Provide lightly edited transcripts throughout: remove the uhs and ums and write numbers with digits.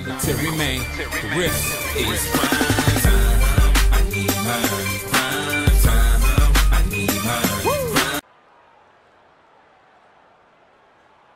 Terry Main. The riff is prime time. I need her. Prime time. I need her.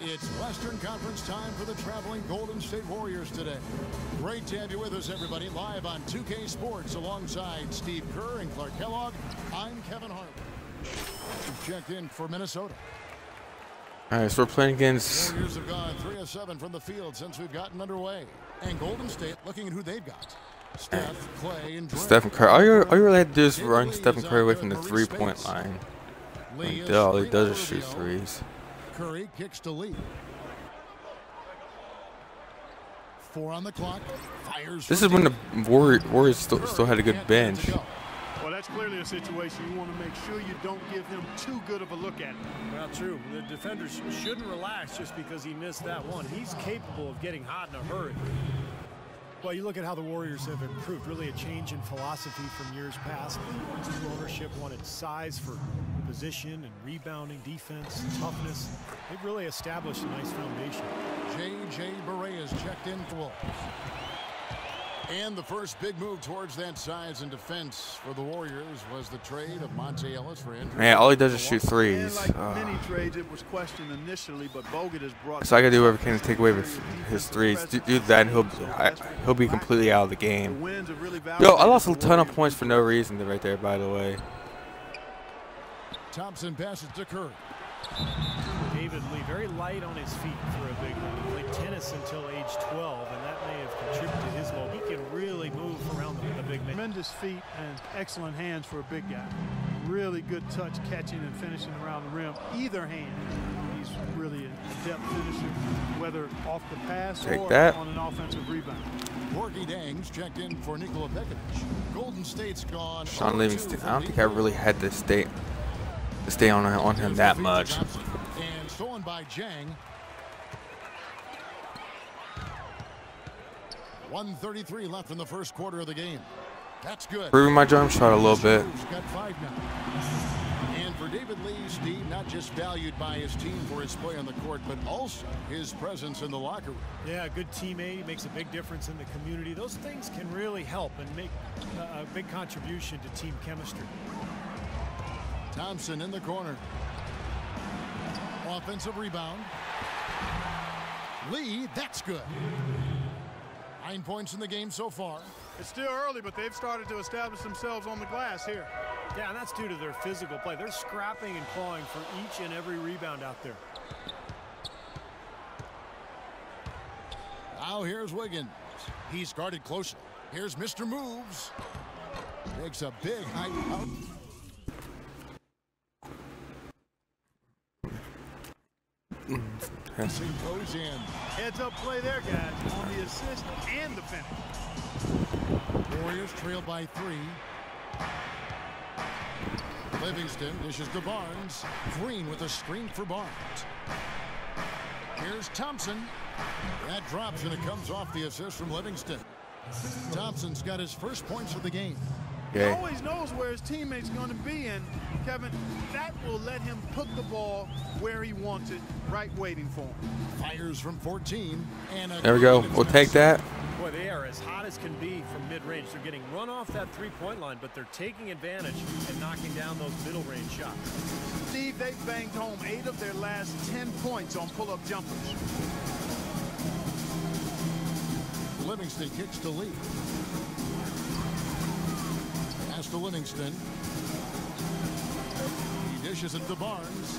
It's Western Conference time for the traveling Golden State Warriors today. Great to have you with us, everybody, live on 2K Sports alongside Steve Kerr and Clark Kellogg. I'm Kevin Hart. Checked in for Minnesota. All right, so we're playing against. Warriors have gone 3 of 7 from the field since we've gotten underway. And Golden State looking at who they've got. Steph, Clay, and Dre. Stephen Curry. All you really have to do is run Stephen Curry away from the three-point line. And all he does is shoot threes. Curry kicks to Lee. 4 on the clock. Fires. This is when the Warriors still had a good bench. Well, that's clearly a situation you want to make sure you don't give him too good of a look at. Well, true. The defenders shouldn't relax just because he missed that one. He's capable of getting hot in a hurry. Well, you look at how the Warriors have improved. Really a change in philosophy from years past. Team ownership wanted size for position and rebounding, defense, toughness. They've really established a nice foundation. J.J. Barea is checked in for Wolves. And the first big move towards that size and defense for the Warriors was the trade of Monte Ellis for Andrew. Man, all he does is shoot threes. Like many trades, it was questioned initially, but Bogut has brought. So I gotta do whatever I can to take away with his threes. Do that, and he'll be completely out of the game. Yo, I lost a ton of points for no reason right there, by the way. Thompson passes to Curry. David Lee, very light on his feet for a big one. He played tennis until age 12, and that may have contributed to his low. He can really move around the big man. Tremendous feet and excellent hands for a big guy. Really good touch, catching and finishing around the rim. Either hand, he's really a depth finisher, whether off the pass or on an offensive rebound. Gorgie Dang's checked in for Nikola Pekovic. Golden State's gone. Shaun Livingston. I don't think I really had to stay on him that much. And stolen by Jang. 1:33 left in the first quarter of the game. That's good. Improving my jump shot a little bit. Got 5 now. And for David Lee, Steve, not just valued by his team for his play on the court, but also his presence in the locker room. Yeah, a good teammate. He makes a big difference in the community. Those things can really help and make a big contribution to team chemistry. Thompson in the corner. Offensive rebound. Lee, that's good. 9 points in the game so far. It's still early, but they've started to establish themselves on the glass here. Yeah, and that's due to their physical play. They're scrapping and clawing for each and every rebound out there. Now here's Wiggins. He's guarded closely. Here's Mr. Moves. Makes a big height out. Goes in. Heads up play there, guys, on the assist and the finish. Warriors trail by 3. Livingston dishes to Barnes. Green with a screen for Barnes. Here's Thompson. That drops and it comes off the assist from Livingston. Thompson's got his first points of the game. He always knows where his teammate's going to be, and Kevin, that will let him put the ball where he wants it, right waiting for him. Fires from 14. And there we go. We'll take that. Boy, they are as hot as can be from mid-range. They're getting run off that three-point line, but they're taking advantage and knocking down those middle-range shots. Steve, they've banged home 8 of their last 10 points on pull-up jumpers. Livingston kicks to Lee. Pass to Livingston. He dishes it to Barnes.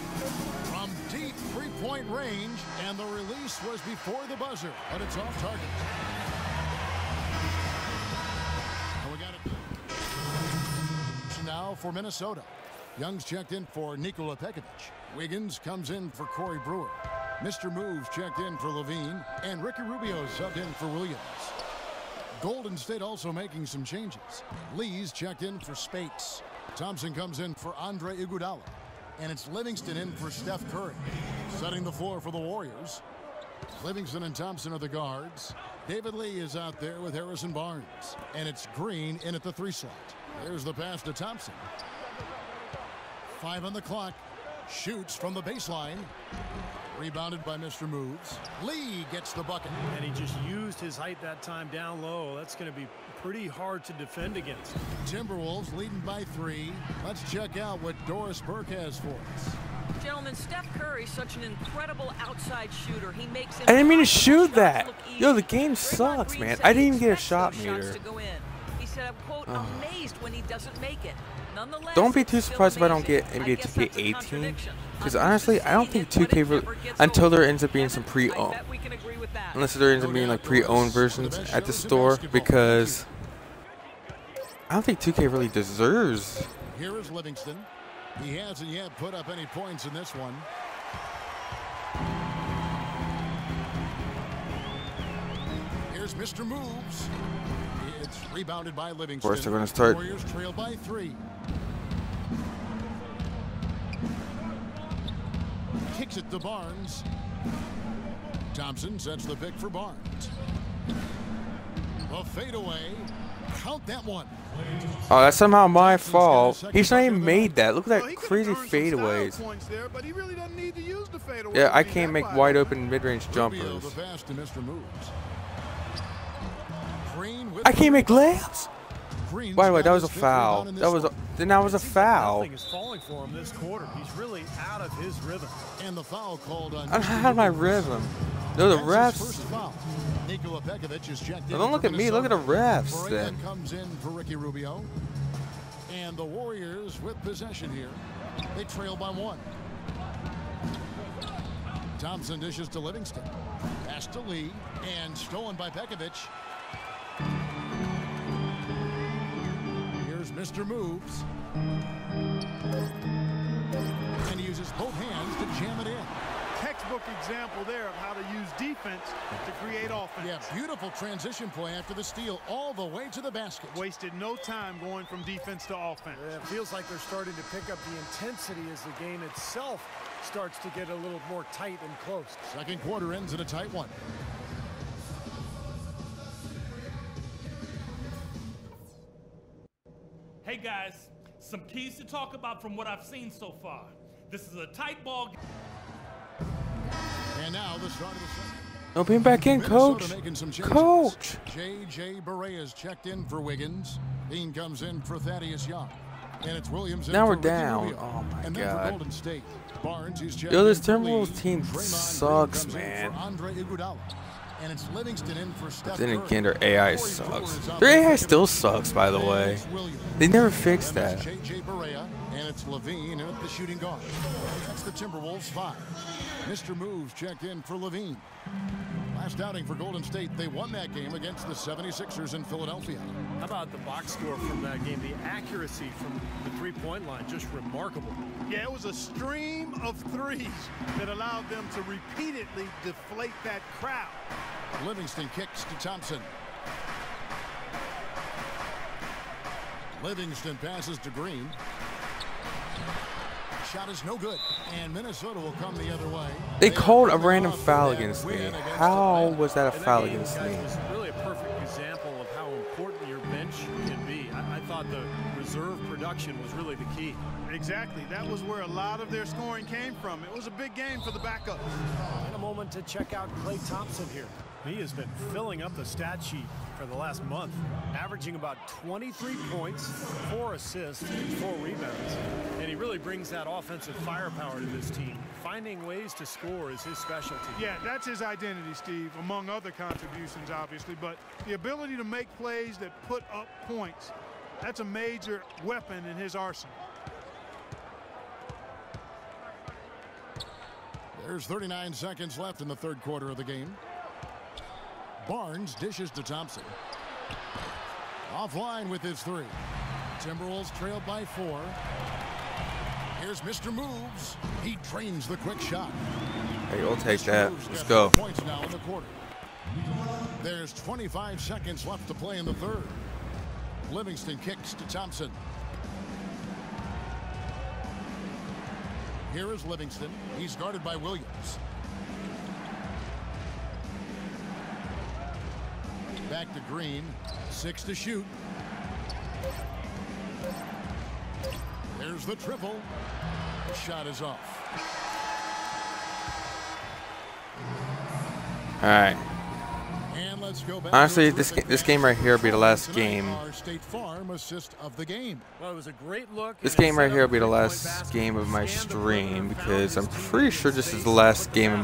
From deep three-point range, and the release was before the buzzer, but it's off target. And we got it now for Minnesota. Young's checked in for Nikola Pekovic. Wiggins comes in for Corey Brewer. Mr. Moves checked in for Levine, and Ricky Rubio subbed in for Williams. Golden State also making some changes. Lee's checked in for Spates. Thompson comes in for Andre Iguodala. And it's Livingston in for Steph Curry. Setting the floor for the Warriors. Livingston and Thompson are the guards. David Lee is out there with Harrison Barnes. And it's Green in at the 3 slot. There's the pass to Thompson. 5 on the clock. Shoots from the baseline. Rebounded by Mr. Moves. Lee gets the bucket. And he just used his height that time down low. That's going to be pretty hard to defend against. Timberwolves leading by 3. Let's check out what Doris Burke has for us. Gentlemen, Steph Curry's such an incredible outside shooter. He makes I didn't mean to shoot shots that. look easy. Yo, the game Draymond sucks, Green man. said I he didn't even get a expects shot those shots meter. to go in. He said, I'm, quote, amazed when he doesn't make it. Nonetheless, Don't be it's too still surprised if I don't amazing. get I NBA guess that's a 2K18. contradiction. Because I'm honestly, used to I don't seeing think it, but it 2K never gets until old. there ends up being some I pre-owned. bet we can agree with that. Unless there ends up being like pre-owned versions at the store, because I don't think 2K really deserves. Here is Livingston. He hasn't yet put up any points in this one. Here's Mr. Moves. It's rebounded by Livingston. Of course, they're going to start. Warriors trail by 3. Kicks it to Barnes. Thompson sets the pick for Barnes. A fadeaway. Count that one. Oh, that's somehow my fault. He's not even made that. Look at Well, he that could've crazy earned some style fadeaways. points there, but he really doesn't need to use the fadeaway Yeah, to I be can't that make wide wide open. open mid-range Rubio jumpers. the pass to Mr. Moves. Green with I can't make layups. Green's By the way, got that was a his fifth foul. rebound in That this was one. then that was a Seems like foul. Nothing is falling for him this quarter. He's really out of his rhythm. And the foul called on. I'm out of my rhythm. No, the That's his refs. first foul. Nikola Pekovic is checked in. Now, don't look for at me. Look at the Minnesota. refs Barea then. comes in for Ricky Rubio. And the Warriors with possession here. They trail by 1. Thompson dishes to Livingston. Pass to Lee. And stolen by Pekovic. Here's Mr. Moves. And he uses both hands to jam it in. Textbook example there of how to use defense to create offense. Yeah, beautiful transition play after the steal all the way to the basket. Wasted no time going from defense to offense. It feels like they're starting to pick up the intensity as the game itself starts to get a little more tight and close. Second quarter ends in a tight one. Hey guys, some keys to talk about from what I've seen so far. This is a tight ball game. And now the start of the second. No, bring back in, Minnesota coach. making some changes. Coach. J.J. Barea is checked in for Wiggins. Bean comes in for Thaddeus Young. And it's Williams in Now for we're Ricky down. Rubio. Oh, my and then God. for Golden State, Barnes, he's checked Yo, this in for Lee. Timberwolves team Draymond Green sucks, comes in man. for Andre Iguodala. And it's Livingston in for Steph Then Curry. again, their AI Corey sucks. Brewer is out Their there. AI still sucks, by the way. It's Williams. They never fixed And that. it's J.J. Barea, and it's Levine in at the shooting guard. That's the Timberwolves 5. Mr. Moves checked in for Levine. Last outing for Golden State, they won that game against the 76ers in Philadelphia. How about the box score from that game? The accuracy from the three-point line, just remarkable. Yeah, it was a stream of threes that allowed them to repeatedly deflate that crowd. Livingston kicks to Thompson. Livingston passes to Green. Shot is no good, and Minnesota will come the other way. They called a are coming random off foul that against win me. against How Atlanta. was that a And foul that game, against guys, me? was really a perfect example of how important your bench can be. I thought the reserve production was really the key. Exactly. That was where a lot of their scoring came from. It was a big game for the backups. And a moment to check out Klay Thompson here. He has been filling up the stat sheet for the last month, averaging about 23 points, 4 assists, and 4 rebounds. And he really brings that offensive firepower to this team. Finding ways to score is his specialty. Yeah, that's his identity, Steve, among other contributions, obviously. But the ability to make plays that put up points, that's a major weapon in his arsenal. There's 39 seconds left in the third quarter of the game. Barnes dishes to Thompson. Offline with his 3. Timberwolves trailed by 4. Here's Mr. Moves. He trains the quick shot. Hey, we'll take Mr. that. Moves Let's got go. 4 points now in the quarter. There's 25 seconds left to play in the third. Livingston kicks to Thompson. Here is Livingston. He's guarded by Williams. Back to Green. 6 to shoot. There's the triple. Shot is off. right. And let's go back Honestly, to a this game right here will be the last game. Our State Farm assist of the game. Well, it was a great look. This game right here will be the last game of my stream because I'm pretty sure this is the last game of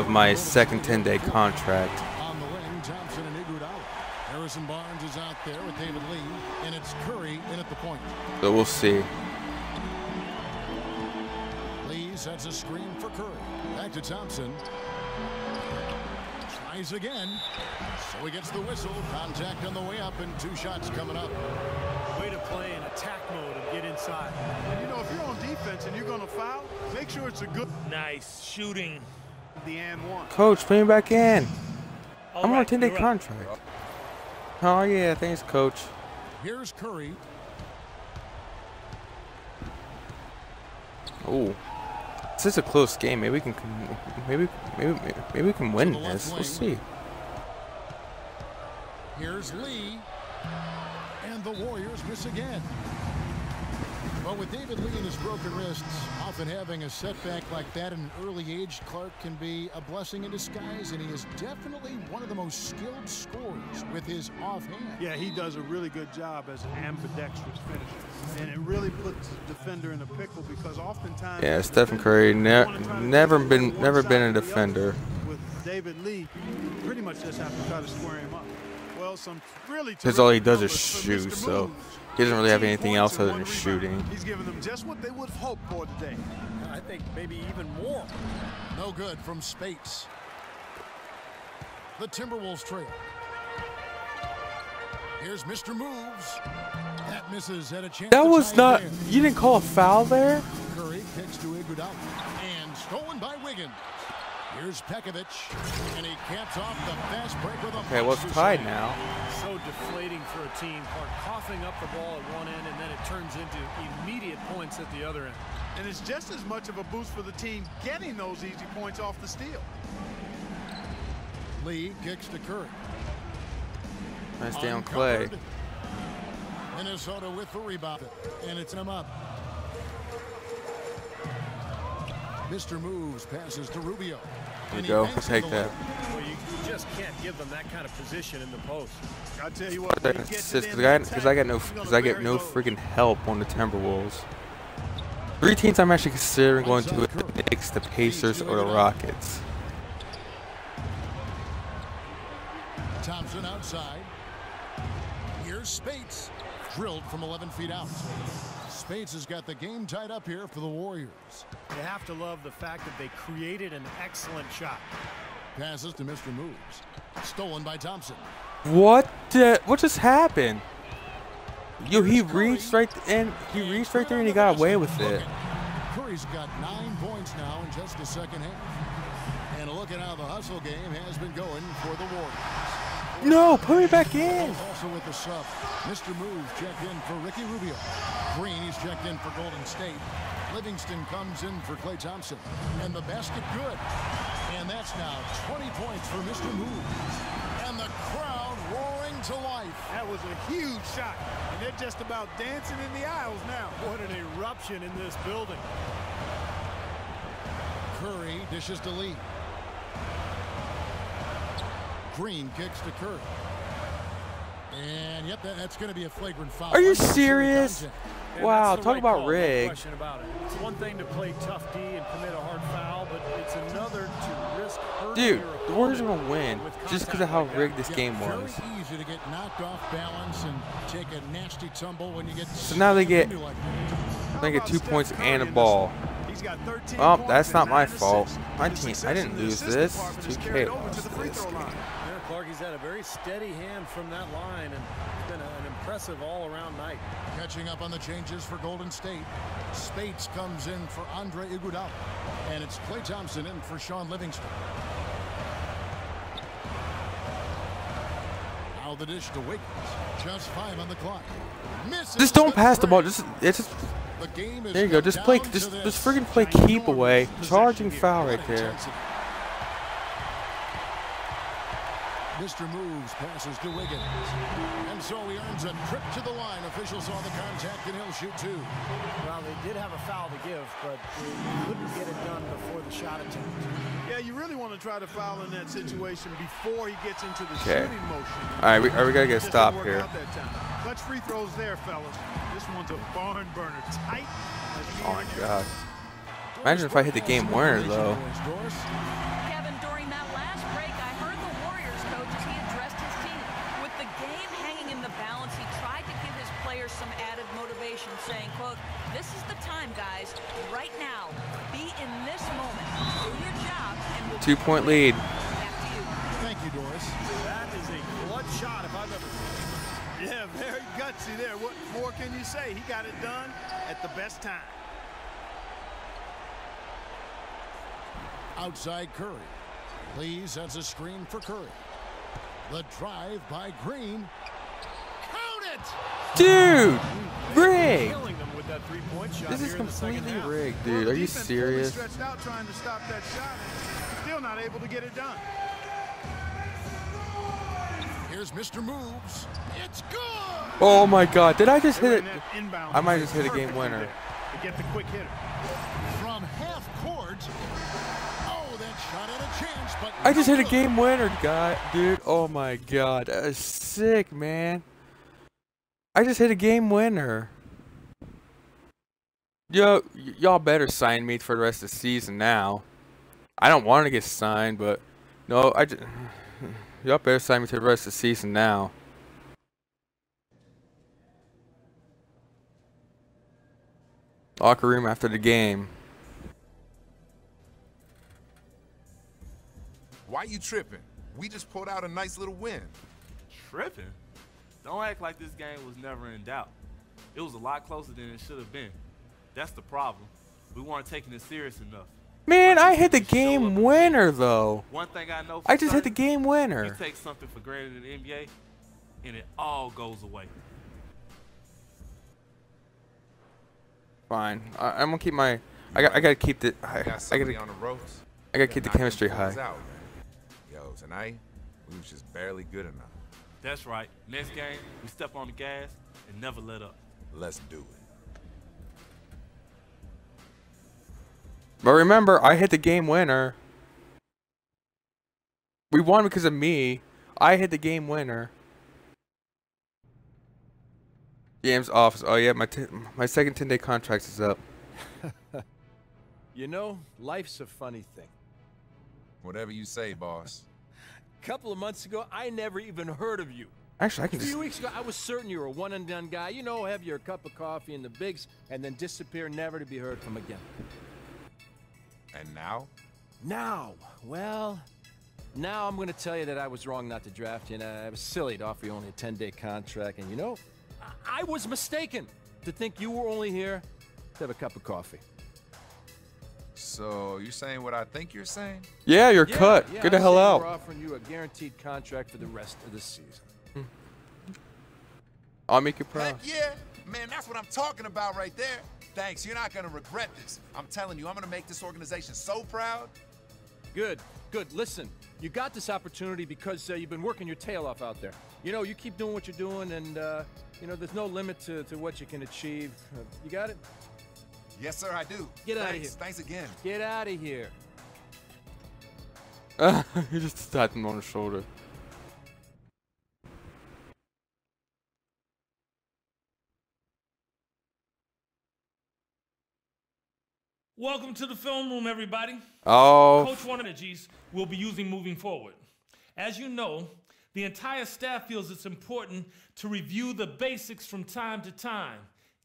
my second 10-day contract. On the wing, Thompson and Iguodala. Harrison Barnes is out there with David Lee, and it's Curry in at the point. So we'll see. Lee sets a screen for Curry. Back to Thompson. Tries again. So he gets the whistle. Contact on the way up, and 2 shots coming up. Way to play in attack mode and get inside. You know, if you're on defense and you're going to foul, make sure it's a good. Nice shooting. The and one. Coach, put me back in. All I'm on a right, 10-day you're up. contract. Oh, yeah, thanks, Coach. Here's Curry. Oh, this is a close game. Maybe we can, maybe we can win this. We'll see. Here's Lee. And the Warriors miss again. Well, with David Lee and his broken wrists, often having a setback like that at an early age, Clark can be a blessing in disguise, and he is definitely one of the most skilled scorers with his offhand. Yeah, he does a really good job as an ambidextrous finisher. And it really puts the defender in a pickle because oftentimes... Yeah, Stephen Curry never been a defender. With David Lee, you pretty much just have to try to square him up. Well, some really Because all he does is numbers from shoot, Mr. so Moves. he doesn't really have 18 anything points else and other 1 than rebound. shooting. He's giving them just what they would have hoped for today. I think maybe even more. No good from Spates. The Timberwolves trail. Here's Mr. Moves. That misses at a chance. That to was tie not. it in. You didn't call a foul there? Curry kicks to Iguodala. And stolen by Wiggins. Here's Pekovic. And he caps off the fast break with a Okay, well, it's monster tied save. now. So deflating for a team. Clark coughing up the ball at one end, and then it turns into immediate points at the other end. And it's just as much of a boost for the team getting those easy points off the steal. Lee kicks to Curry. Nice down Clay. Uncovered. Minnesota with the rebound. And it's him up. Mr. Moves passes to Rubio. There And you he go. banks Take in the that. layup. Well, you just can't give them that kind of position in the post. I tell you what, when you get to Because them I got no you're gonna bury those. freaking help on the Timberwolves. 3 teams I'm actually considering going to: the Knicks, the Pacers, or the Rockets. Thompson outside. Here's Spates. Drilled from 11 feet out. Spates has got the game tied up here for the Warriors. You have to love the fact that they created an excellent shot. Passes to Mr. Moves. Stolen by Thompson. What just happened? Yo, he reached right there and he got away with it. Curry's got 9 points now in just the second half. And look at how the hustle game has been going for the Warriors. No, put me back in. Also with the sub, Mr. Moves checked in for Ricky Rubio. Green, he's checked in for Golden State. Livingston comes in for Klay Thompson. And the basket good. And that's now 20 points for Mr. Moves. And the crowd roaring to life. That was a huge shot. And they're just about dancing in the aisles now. What an eruption in this building. Curry dishes to Lee. Green kicks to Curry. And yep, that's going to be a flagrant foul. Are you Unnecessary serious? contact. And Wow, that's the talk right about call, no rigged. question about it. It's one thing to play tough D and commit a hard foul, but it's another to risk hurting Dude, your the Warriors are opponent gonna win with just because contact of how like that. rigged this Yeah, game very was. easy to get knocked off balance and take a nasty tumble when you get. So now they get like they get 2 points and a ball. He's got 13 Oh, points that's and not my 9 fault. assists. My The team, success I in didn't the lose assist this. department has 2K carried over to lost the free this throw game. line. Yeah, Clark, he's had a very steady hand from that line, and it's been an impressive all-around night. Catching up on the changes for Golden State. Spates comes in for Andre Iguodala. And it's Klay Thompson in for Sean Livingston. Now the dish to Wiggins. Just 5 on the clock. Misses Just don't the pass the ball. three. It's just The game is there you go. Just play, down to just this. friggin' play keep away. Charging foul right there. Intensity. Mr. Moves passes to Wiggins. And so he earns a trip to the line. Officials saw the contact, and he'll shoot 2. Well, they did have a foul to give, but they couldn't get it done before the shot attempt. Yeah, you really want to try to foul in that situation before he gets into the shooting motion. All right, we got to get a stop here. Clutch free throws there, fellas. This one's a barn burner. Tight. Oh, my God. Imagine if I hit the game winner, though. Kevin, during that last break, I heard the Warriors coach as he addressed his team. With the game hanging in the balance, he tried to give his players some added motivation, saying, quote, "This is the time, guys. Right now. Be in this moment. Do your job, and we'll 2-point lead. Back to you. Thank you, Doris. That is a clutch shot if I've ever seen it. Yeah, very gutsy there. What more can you say? He got it done at the best time. Outside Curry. Lee sets a screen for Curry. The drive by Green. Count it! Dude! Rigged! Killing them with that three-point shot. This is here in the second completely half. rigged, Well, dude. the Are you defense serious? fully stretched out trying to stop that shot and still not able to get it done. Here's Mr. Moves. It's good! Oh, my God. Did I just They hit ran it? that inbound I might just play hit a game perfectly winner. there to get the quick hitter. From half court. Oh, that shot had a chance, but I just no hit a good. game winner, guy. Dude, oh, my God. That is sick, man. I just hit a game winner. Yo, y'all better sign me for the rest of the season now. I don't want to get signed, but no, y'all better sign me to the rest of the season now. Locker room after the game. Why you tripping? We just pulled out a nice little win. Tripping? Don't act like this game was never in doubt. It was a lot closer than it should have been. That's the problem. We weren't taking it serious enough. Man, I hit the game winner, though. One thing I know for I just hit the certain, game you winner. take something for granted in the NBA, and it all goes away. Fine. I'm gonna keep my. I gotta keep the. I Got gotta. somebody on the ropes. I gotta keep the Knock them chemistry fools high. out, man. Yo, tonight we was just barely good enough. That's right. Next game, we step on the gas and never let up. Let's do it. But remember, I hit the game winner. We won because of me. I hit the game winner. GM's office. Oh yeah, my second 10-day contract is up. You know, life's a funny thing. Whatever you say, boss. A couple of months ago, I never even heard of you. Actually, I A can few just. weeks ago, I was certain you were a one-and-done guy. You know, have your cup of coffee in the bigs, and then disappear, never to be heard from again. And now? Now, well, now I'm going to tell you that I was wrong not to draft you, and I was silly to offer you only a 10-day contract. And you know, I was mistaken to think you were only here to have a cup of coffee. So you're saying what I think you're saying? Yeah, you're cut. Yeah, Get the I'm hell saying out. We're offering you a guaranteed contract for the rest of the season. I'll make you proud. Heck yeah, man, that's what I'm talking about right there. Thanks, you're not gonna regret this. I'm telling you, I'm gonna make this organization so proud. Good, good. Listen, you got this opportunity because you've been working your tail off out there. You know, you keep doing what you're doing, and, you know, there's no limit to what you can achieve. You got it? Yes, sir, I do. Get outta Thanks, here. Thanks again. Get out of here. You just tapped him on the shoulder. Welcome to the film room, everybody. Oh. Coach One Energies will be using moving forward. As you know, the entire staff feels it's important to review the basics from time to time,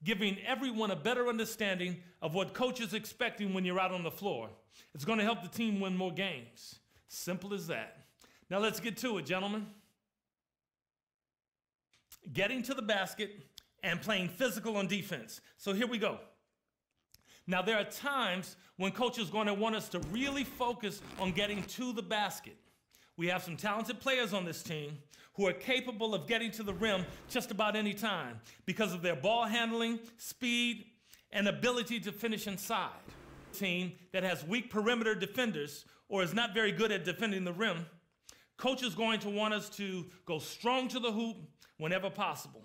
giving everyone a better understanding of what coach is expecting when you're out on the floor. It's going to help the team win more games. Simple as that. Now let's get to it, gentlemen. Getting to the basket and playing physical on defense. So here we go. Now, there are times when coach is going to want us to really focus on getting to the basket. We have some talented players on this team who are capable of getting to the rim just about any time because of their ball handling, speed, and ability to finish inside. A team that has weak perimeter defenders or is not very good at defending the rim, Coach is going to want us to go strong to the hoop whenever possible.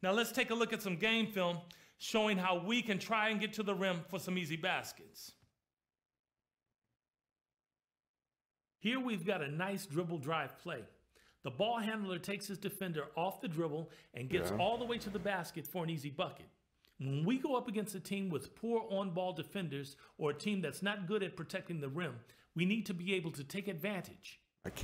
Now let's take a look at some game film showing how we can try and get to the rim for some easy baskets. Here we've got a nice dribble drive play. The ball handler takes his defender off the dribble and gets all the way to the basket for an easy bucket. When we go up against a team with poor on-ball defenders or a team that's not good at protecting the rim, we need to be able to take advantage.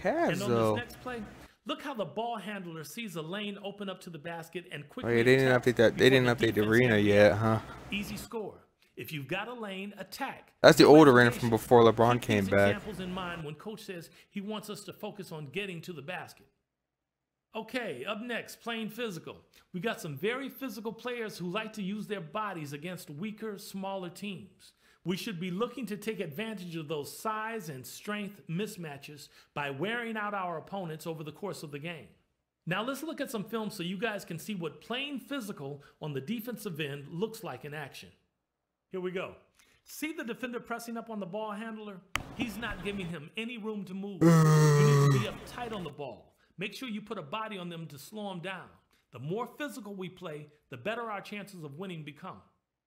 And on this next play, look how the ball handler sees a lane open up to the basket and quickly they didn't update that. They didn't update the arena yet, huh? Easy score. If you've got a lane, attack. That's the old arena from before LeBron came back. Examples in mind when coach says he wants us to focus on getting to the basket. Okay, up next, playing physical. We got some very physical players who like to use their bodies against weaker, smaller teams. We should be looking to take advantage of those size and strength mismatches by wearing out our opponents over the course of the game. Now let's look at some film so you guys can see what playing physical on the defensive end looks like in action. Here we go. See the defender pressing up on the ball handler? He's not giving him any room to move. You need to be up tight on the ball. Make sure you put a body on them to slow them down. The more physical we play, the better our chances of winning become.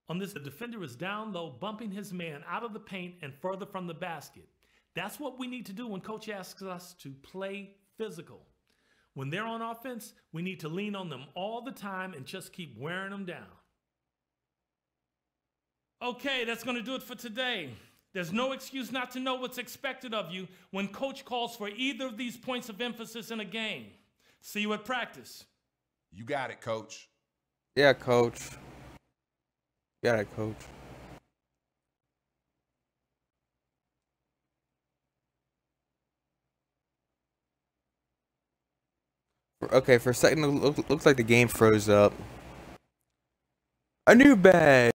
On this, the defender is down low, bumping his man out of the paint and further from the basket. That's what we need to do when coach asks us to play physical. When they're on offense, we need to lean on them all the time and just keep wearing them down. Okay, that's going to do it for today. There's no excuse not to know what's expected of you when coach calls for either of these points of emphasis in a game. See you at practice. You got it, coach. Yeah, coach. Got it, coach. Okay, for a second, it looks like the game froze up. A new bag.